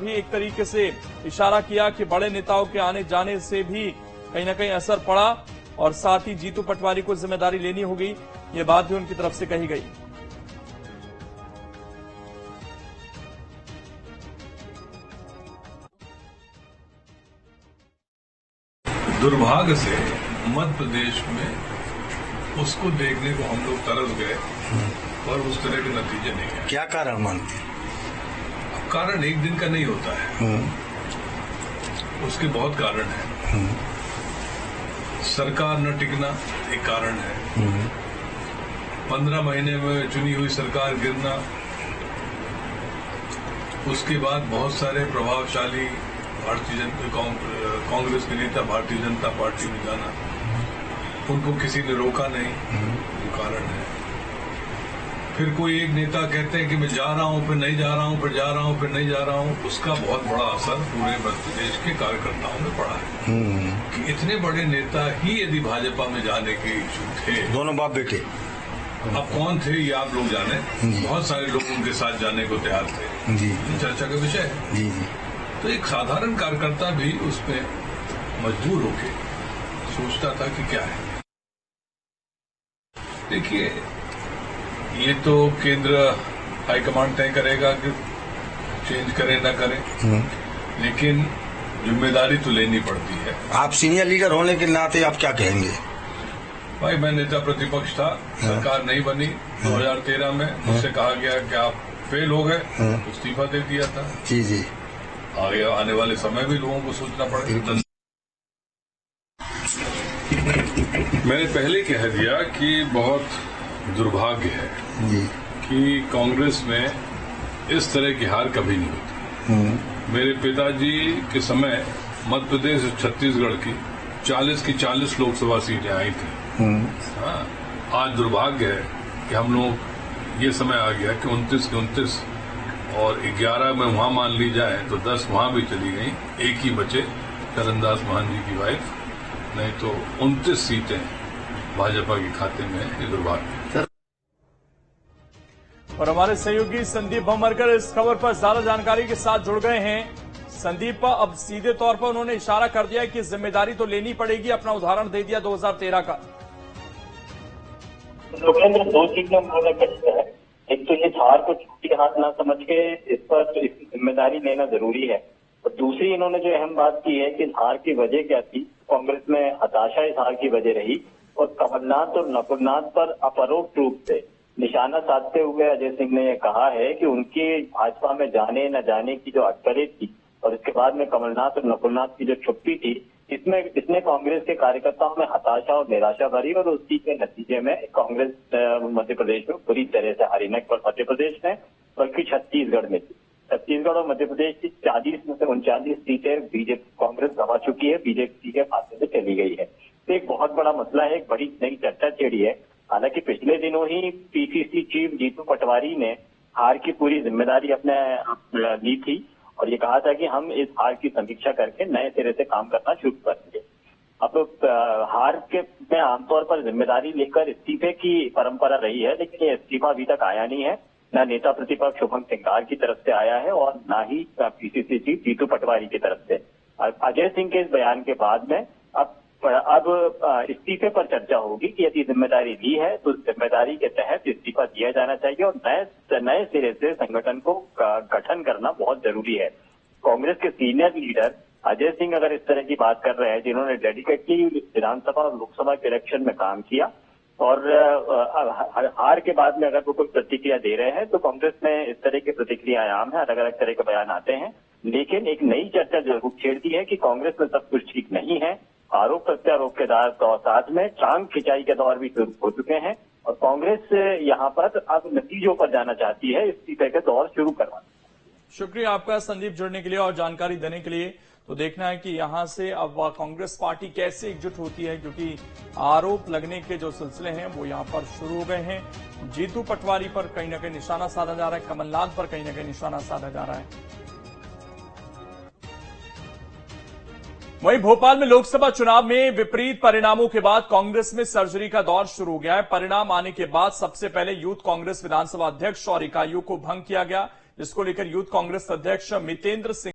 भी एक तरीके से इशारा किया कि बड़े नेताओं के आने जाने से भी कहीं ना कहीं असर पड़ा और साथ ही जीतू पटवारी को जिम्मेदारी लेनी होगी, ये बात भी उनकी तरफ से कही गई। दुर्भाग्य से मध्य प्रदेश में उसको देखने को हम लोग तरस गए और उस तरह के नतीजे नहीं आए। क्या कारण मानते हैं? कारण एक दिन का नहीं होता है, उसके बहुत कारण है। सरकार न टिकना एक कारण है, 15 महीने में चुनी हुई सरकार गिरना, उसके बाद बहुत सारे प्रभावशाली कांग्रेस के नेता भारतीय जनता पार्टी में जाना, उनको किसी ने रोका नहीं, वो कारण है। फिर कोई एक नेता कहते हैं कि मैं जा रहा हूं, फिर नहीं जा रहा हूं, फिर जा रहा हूं, फिर नहीं जा रहा हूं, उसका बहुत बड़ा असर पूरे मध्य प्रदेश के कार्यकर्ताओं में पड़ा है कि इतने बड़े नेता ही यदि भाजपा में जाने के इच्छुक थे, दोनों बाप बेटे, अब कौन थे ये आप लोग जाने, बहुत सारे लोग उनके साथ जाने को तैयार थे, जी चर्चा का विषय है। जी जी। तो एक साधारण कार्यकर्ता भी उसमें मजबूर होके सोचता था कि क्या है। देखिए, ये तो केंद्र हाईकमांड तय करेगा कि चेंज करे न करे, लेकिन जिम्मेदारी तो लेनी पड़ती है। आप सीनियर लीडर होने के नाते आप क्या कहेंगे? भाई, मैं नेता प्रतिपक्ष था, सरकार नहीं बनी 2013 में, मुझसे कहा गया कि आप फेल हो गए, इस्तीफा दे दिया था। जी जी। आगे आने वाले समय भी लोगों को सोचना पड़ेगा। मैंने पहले कह दिया कि बहुत दुर्भाग्य है कि कांग्रेस में इस तरह की हार कभी नहीं होती। मेरे पिताजी के समय मध्य प्रदेश छत्तीसगढ़ की 40 लोकसभा सीटें आई थी। हाँ, आज दुर्भाग्य है कि हम लोग ये समय आ गया कि 29 के 29 और 11 में वहां मान ली जाए तो 10 वहां भी चली गई, एक ही बचे चरणदास महंत जी की वाइफ, नहीं तो 29 सीटें भाजपा के खाते में। ये दुर्भाग्य। और हमारे सहयोगी संदीप भमरकर इस खबर पर ज्यादा जानकारी के साथ जुड़ गए हैं। संदीप, अब सीधे तौर पर उन्होंने इशारा कर दिया कि जिम्मेदारी तो लेनी पड़ेगी, अपना उदाहरण दे दिया 2013 का। लोकेंद्र, दो चीजें उन्होंने कही है। एक तो ये हार को छुट्टी हाथ ना समझ के इस पर तो इसकी जिम्मेदारी लेना जरूरी है, और दूसरी इन्होंने जो अहम बात की है कि हार की वजह क्या थी, कांग्रेस में हताशा इस हार की वजह रही, और कमलनाथ और नकुलनाथ पर अपरोक्ष रूप से निशाना साधते हुए अजय सिंह ने यह कहा है कि उनकी भाजपा में जाने न जाने की जो अटकलें थी और इसके बाद में कमलनाथ और नकुलनाथ की जो छुट्टी थी, इसने कांग्रेस के कार्यकर्ताओं में हताशा और निराशा भरी, और उसी के नतीजे में कांग्रेस मध्य प्रदेश में बुरी तरह से हारी। न केवल मध्य प्रदेश में बल्कि छत्तीसगढ़ में थी। छत्तीसगढ़ और मध्य प्रदेश की 40 में से 39 सीटें बीजेपी कांग्रेस गंवा चुकी है, बीजेपी के खाते में चली गई है। तो एक बहुत बड़ा मसला है, एक बड़ी नई चर्चा छेड़ी है। हालांकि पिछले दिनों ही पीसीसी चीफ जीतू पटवारी ने हार की पूरी जिम्मेदारी अपने ली थी और ये कहा था कि हम इस हार की समीक्षा करके नए सिरे से काम करना शुरू करेंगे। अब हार के में आमतौर पर जिम्मेदारी लेकर इस्तीफे की परंपरा रही है, लेकिन ये इस्तीफा अभी तक आया नहीं है। न नेता प्रतिपक्ष शुभम सिंघार की तरफ से आया है और न ही पीसीसी चीफ जीतू पटवारी की तरफ से। अजय सिंह के इस बयान के बाद में अब इस्तीफे पर चर्चा होगी कि यदि जिम्मेदारी ली है तो जिम्मेदारी के तहत इस्तीफा दिया जाना चाहिए और नए सिरे से संगठन को गठन करना बहुत जरूरी है। कांग्रेस के सीनियर लीडर अजय सिंह अगर इस तरह की बात कर रहे हैं, जिन्होंने डेडिकेटली विधानसभा और लोकसभा के इलेक्शन में काम किया और हार के बाद में अगर वो कोई प्रतिक्रिया दे रहे हैं, तो कांग्रेस में इस तरह की प्रतिक्रियाएं आम है, अलग अलग तरह के बयान आते हैं। लेकिन एक नई चर्चा जरूर छेड़ती है कि कांग्रेस में सब कुछ ठीक नहीं है। आरोप प्रत्यारोप के साथ में टांग खिंचाई के दौर भी शुरू हो चुके हैं और कांग्रेस यहाँ पर अब नतीजों पर जाना चाहती है, इस्तीफे के दौर शुरू करवाना। शुक्रिया आपका संदीप, जुड़ने के लिए और जानकारी देने के लिए। तो देखना है कि यहां से अब कांग्रेस पार्टी कैसे एकजुट होती है, क्योंकि आरोप लगने के जो सिलसिले हैं वो यहां पर शुरू हो गए हैं। जीतू पटवारी पर कहीं ना कहीं निशाना साधा जा रहा है, कमलनाथ पर कहीं ना कहीं निशाना साधा जा रहा है। वहीं भोपाल में लोकसभा चुनाव में विपरीत परिणामों के बाद कांग्रेस में सर्जरी का दौर शुरू हो गया है। परिणाम आने के बाद सबसे पहले यूथ कांग्रेस विधानसभा अध्यक्ष और इकाइयों को भंग किया गया, जिसको लेकर यूथ कांग्रेस अध्यक्ष मितेंद्र सिंह